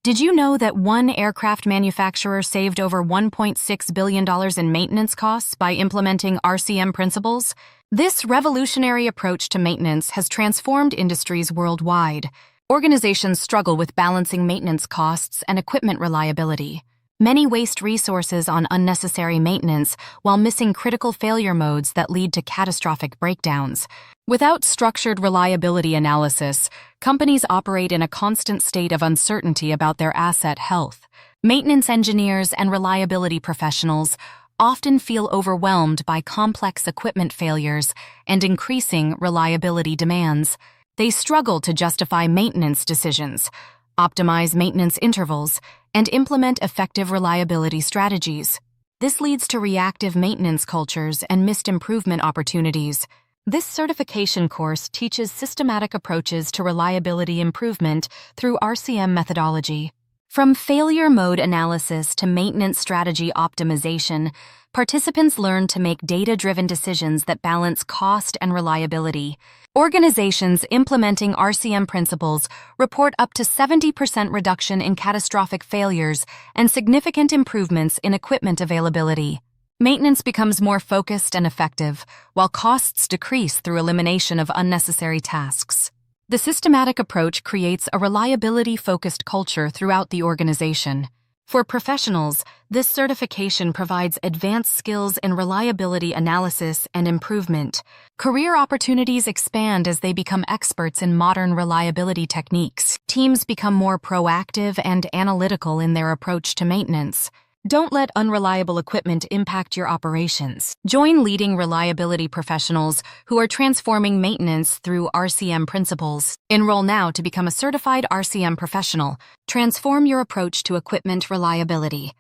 Did you know that one aircraft manufacturer saved over $1.6 billion in maintenance costs by implementing RCM principles? This revolutionary approach to maintenance has transformed industries worldwide. Organizations struggle with balancing maintenance costs and equipment reliability. Many waste resources on unnecessary maintenance while missing critical failure modes that lead to catastrophic breakdowns. Without structured reliability analysis, companies operate in a constant state of uncertainty about their asset health. Maintenance engineers and reliability professionals often feel overwhelmed by complex equipment failures and increasing reliability demands. They struggle to justify maintenance decisions, optimize maintenance intervals, and implement effective reliability strategies. This leads to reactive maintenance cultures and missed improvement opportunities. This certification course teaches systematic approaches to reliability improvement through RCM methodology. From failure mode analysis to maintenance strategy optimization, participants learn to make data-driven decisions that balance cost and reliability. Organizations implementing RCM principles report up to 70% reduction in catastrophic failures and significant improvements in equipment availability. Maintenance becomes more focused and effective, while costs decrease through elimination of unnecessary tasks. The systematic approach creates a reliability-focused culture throughout the organization. For professionals, this certification provides advanced skills in reliability analysis and improvement. Career opportunities expand as they become experts in modern reliability techniques. Teams become more proactive and analytical in their approach to maintenance. Don't let unreliable equipment impact your operations. Join leading reliability professionals who are transforming maintenance through RCM principles. Enroll now to become a certified RCM professional. Transform your approach to equipment reliability.